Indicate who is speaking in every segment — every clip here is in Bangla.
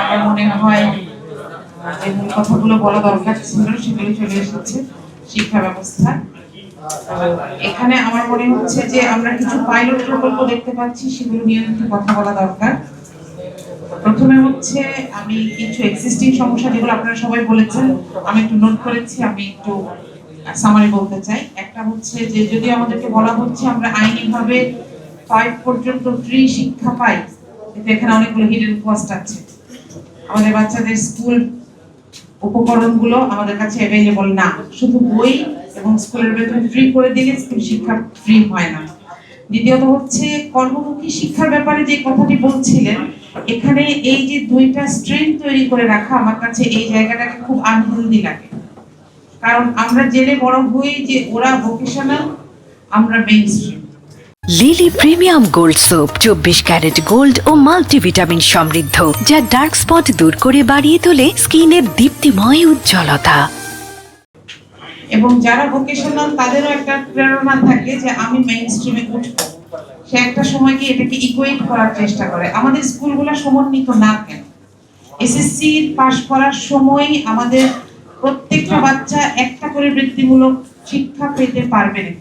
Speaker 1: আমার মনে হয় যে মূল কথাগুলো বলা দরকার ছিল সেগুলো চলে এসেছে শিক্ষা ব্যবস্থা। এখানে আমার মনে হচ্ছে যে আমরা কিছু পাইলট প্রকল্প দেখতে পাচ্ছি, সেগুলো নিয়ে একটু কথা বলা দরকার। প্রথমে হচ্ছে আমি কিছু এক্সিস্টিং সমস্যা যেগুলো আপনারা সবাই বলেছেন আমি একটু নোট করেছি, আমি একটু সামারি বলতে চাই। একটা হচ্ছে যে যদি আমাদেরকে বলা হচ্ছে আমরা আইনিভাবে 5 পর্যন্ত ফ্রি শিক্ষা পাই, কিন্তু এখানে অনেকগুলো হিডেন কস্ট আছে। আমাদের বাচ্চাদের স্কুল উপকরণগুলো আমাদের কাছে অ্যাভেলেবল না, শুধু বই এবং স্কুলের বেতন ফ্রি করে দিলে স্কুল শিক্ষা ফ্রি হয় না। দ্বিতীয়ত হচ্ছে কর্মমুখী শিক্ষার ব্যাপারে যে কথাটি বলছিলেন, এখানে এই যে দুইটা স্ট্রিম তৈরি করে রাখা আমার কাছে এই জায়গাটাকে খুব আনহেলদি লাগে। কারণ আমরা জেনে বড় হই যে ওরা ভোকেশনাল, আমরা mainstream.
Speaker 2: Lily premium gold soap 24 carat gold ও মাল্টিভিটামিন সমৃদ্ধ, যা ডার্ক স্পট দূর করে বাড়িয়ে তোলে স্কিনের দীপ্তিময় উজ্জ্বলতা।
Speaker 1: এবং যারা ভোকেশনাল তাদেরও একটা প্রেরণা থাকে যে আমি মেইনস্ট্রিমে উঠবো, সে একটা সময় কি এটাকে ইকুয়েট করার চেষ্টা করে। আমাদের স্কুলগুলো সমন্বিত না কেন? এসএসসি পাস করার সময় আমাদের প্রত্যেকটা বাচ্চা একটা করে বৃত্তিমূলক শিক্ষা পেতে পারবে না,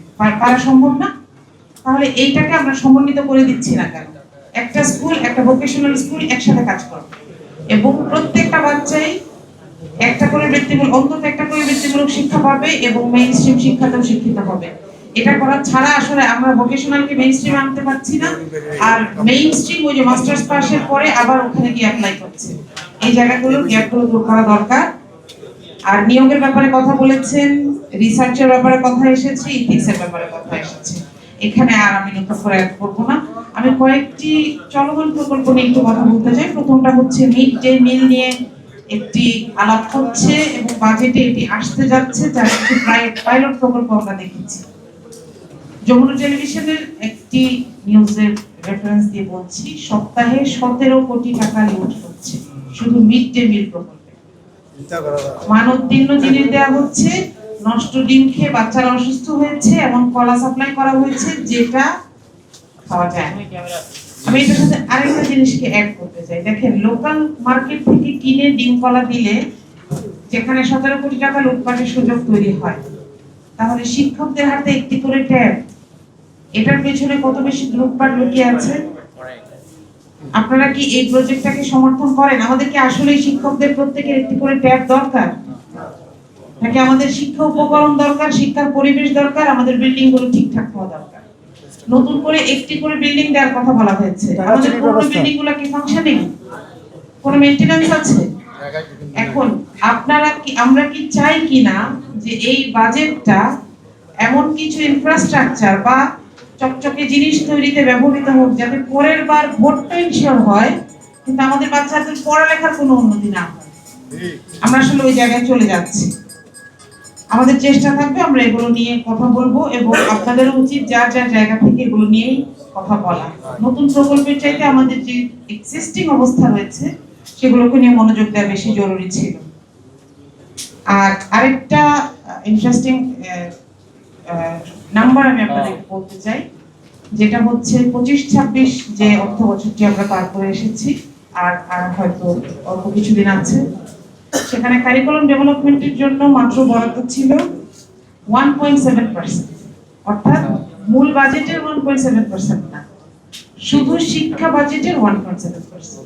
Speaker 1: পারা সম্ভব না? তাহলে এইটাকে আমরা সমন্বিত করে দিচ্ছি না কেন? একটা স্কুল, একটা ভোকেশনাল স্কুল একসাথে কাজ করবে এবং প্রত্যেকটা বাচ্চাই একটা করে বৃত্তিমূলক, অন্তত একটা করে বৃত্তিমূলক শিক্ষা পাবে এবং মেইনস্ট্রিম শিক্ষাতেও শিক্ষিত হবে। এটা করা ছাড়া আসলে আমরা ভোকেশনালকে মেইনস্ট্রিম আনতে পারছি না, আর মেইনস্ট্রিম ওই যে মাস্টার্স পাশের পরে আবার ওখানে গিয়ে অ্যাপ্লাই করছে। এই জায়গাগুলো গ্যাপগুলো দূর করা দরকার। আর নিয়োগের ব্যাপারে কথা বলেছেন, রিসার্চের ব্যাপারে কথা এসেছে, ইথিক্সের ব্যাপারে কথা এসেছে। এখানে আর আমি নতুন করে অ্যাড করব না। আমি কয়েকটি চলমান প্রকল্প নিয়ে একটু কথা বলতে চাই। প্রথমটা হচ্ছে মিড ডে মিল নিয়ে একটি আলাপ হচ্ছে এবং বাজেটে এটি আসতে যাচ্ছে, যার একটি পাইলট প্রকল্প আমরা দেখেছি। যমুনা টেলিভিশনের একটি নিউজের রেফারেন্স দিয়ে বলছি, সপ্তাহে 17 কোটি টাকা লুট হচ্ছে শুধু মিড ডে মিল প্রকল্পে। মানবদিন্য জিনিস দেওয়া হচ্ছে, নষ্ট ডিম খেয়ে বাচ্চারা অসুস্থ হয়েছে, এমন কলা সাপ্লাই করা হয়েছে যেটা খাওয়া যায়। আমি এটার সাথে আরেকটা জিনিসকে অ্যাড করতে চাই। দেখেন, লোকাল মার্কেট থেকে কিনে ডিম কলা দিলে যেখানে 17 কোটি টাকা লুটপাটের সুযোগ তৈরি হয়, তাহলে শিক্ষকদের হাতে একটি করে ট্যাব, এটার পেছনে কত বেশি লুটপাট লুকিয়ে আছে। আপনারা কি এই প্রজেক্টটাকে সমর্থন করেন? আমাদের কি আসলে শিক্ষকদের প্রত্যেকের একটি করে ট্যাব দরকার, নাকি আমাদের শিক্ষা উপকরণ দরকার, শিক্ষার পরিবেশ দরকার, আমাদের বিল্ডিং গুলো ঠিকঠাক হওয়া দরকার? নতুন করে একটি করে বিল্ডিং দেওয়ার কথা বলা হয়েছে, আমাদের পুরো বিল্ডিং গুলো কি ফাংশনিং, কোনো মেইনটেনেন্স আছে? এখন আপনারা কি, আমরা কি চাই কিনা যে এই বাজেটটা এমন কিছু ইনফ্রাস্ট্রাকচার বা চকচকে জিনিস তৈরিতে ব্যবহৃত হোক যাতে পরের বার ভোটটা ইনশিওর হয়, কিন্তু আমাদের বাচ্চাদের পড়ালেখার কোনো উন্নতি না হয়। আমরা আসলে ওই জায়গায় চলে যাচ্ছি। আমাদের চেষ্টা থাকবে আমরা এগুলো নিয়ে কথা বলবো এবং আপনাদের উচিত যার যার জায়গা থেকে এগুলো নিয়েই কথা বলা। নতুন প্রকল্পের চাইতে আমাদের যে এক্সিস্টিং অবস্থা রয়েছে সেগুলোকে নিয়ে মনোযোগ দেওয়া বেশি জরুরি ছিল। আর আরেকটা ইন্টারেস্টিং নাম্বার আমি আপনাদের বলতে চাই, যেটা হচ্ছে 25-26 যে অর্থ বছরটি আমরা পার করে এসেছি, আর হয়তো অল্প কিছুদিন আছে, সেখানে কারিকুলাম ডেভেলপমেন্টের জন্য মাত্র বরাদ্দ ছিল 1.7%, অর্থাৎ মূল বাজেটের 1.7% না, শুধু শিক্ষা বাজেটের 1.7%।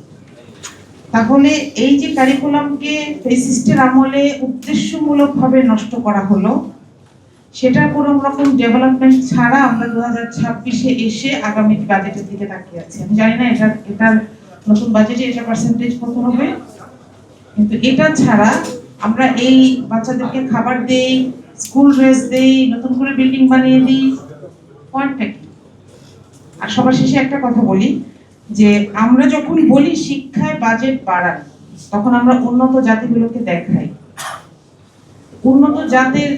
Speaker 1: তাহলে এই যে কারিকুলামকে ফেসিস্টের আমলে উদ্দেশ্যমূলকভাবে নষ্ট করা হলো, সেটা কোনো রকম ডেভেলপমেন্ট ছাড়া আমরা 2026-এ এসে আগামী বাজেটের দিকে তাকিয়ে আছি। আমি জানি না এটার নতুন বাজেটে এটা পার্সেন্টেজ কত হবে, কিন্তু এটা ছাড়া আমরা এই বাচ্চাদেরকে খাবার দেই, স্কুল ড্রেস দেই, নতুন করে বিল্ডিং বানিয়ে দিই, পয়েন্টটা কি? আর সবার শেষে একটা কথা বলি, যে আমরা যখন বলি শিক্ষায় বাজেট বাড়ান, তখন আমরা উন্নত জাতিগুলোকে দেখাই। উন্নত জাতের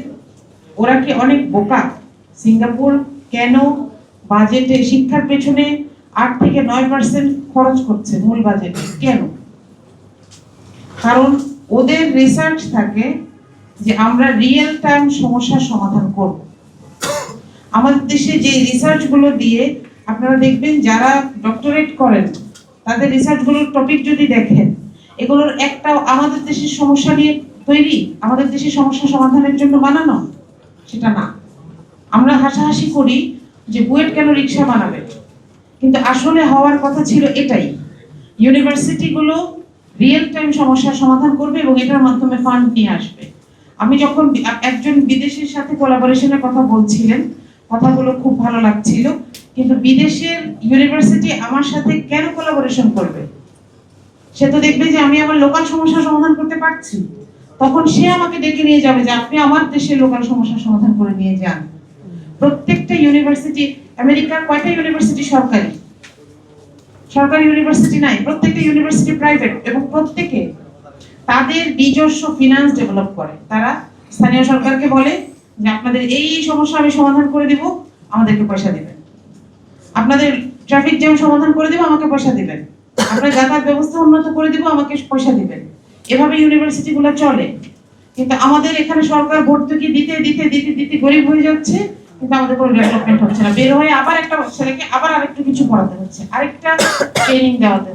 Speaker 1: ওরা কি অনেক বোকা? সিঙ্গাপুর কেন বাজেটে শিক্ষার পেছনে 8 থেকে 9% খরচ করছে মূল বাজেটে? কেন? কারণ ওদের রিসার্চ থাকে যে আমরা রিয়েল টাইম সমস্যার সমাধান করব। আমাদের দেশে যে রিসার্চ গুলো দিয়ে আপনারা দেখবেন যারা ডক্টরেট করেন তাদের রিসার্চ গুলোর টপিক যদি দেখেন, এগুলোর একটা আমাদের দেশের সমস্যা নিয়ে তৈরি, আমাদের দেশের সমস্যা সমাধানের জন্য বানানো, সেটা না। আমরা হাসাহাসি করি যে বুয়েট কেন রিক্সা বানাবে, কিন্তু আসলে হওয়ার কথা ছিল এটাই, ইউনিভার্সিটিগুলো রিয়েল টাইম সমস্যার সমাধান করবে এবং এটার মাধ্যমে ফান্ড নিয়ে আসবে। আমি যখন একজন বিদেশির সাথে কোলাবোরেশনের কথা বলছিলেন, কথাগুলো খুব ভালো লাগছিল, কিন্তু বিদেশের ইউনিভার্সিটি আমার সাথে কেন কোলাবোরেশন করবে? সে তো দেখবে যে আমি আমার লোকাল সমস্যার সমাধান করতে পারছি, তখন সে আমাকে ডেকে নিয়ে যাবে যে আপনি আমার দেশের লোকাল সমস্যার সমাধান করে নিয়ে যান। প্রত্যেকটা ইউনিভার্সিটি, আমেরিকার কয়টা ইউনিভার্সিটি সরকারি? সরকারি ইউনিভার্সিটি নাই, প্রত্যেকটা ইউনিভার্সিটি প্রাইভেট, এবং প্রত্যেকে তাদের নিজস্ব ফিনান্স ডেভেলপ করে। তারা স্থানীয় সরকারকে বলে যে আপনাদের এই সমস্যা আমি সমাধান করে দিব, আমাদেরকে পয়সা দিবেন। আপনাদের ট্রাফিক জ্যাম সমাধান করে দিব, আমাকে পয়সা দিবেন। আপনাদের যাতায়াত ব্যবস্থা উন্নত করে দিব, আমাকে পয়সা দিবেন। এভাবে ইউনিভার্সিটিগুলো চলে। কিন্তু আমাদের এখানে সরকার ভর্তুকি দিতে দিতে দিতে দিতে গরিব হয়ে যাচ্ছে, কিন্তু আমাদের কোনো ডেভেলপমেন্ট হচ্ছে না। বের হয়ে আবার একটা ছেলেকে আবার আরেকটু কিছু পড়াতে হচ্ছে, আরেকটা ট্রেনিং দেওয়াতে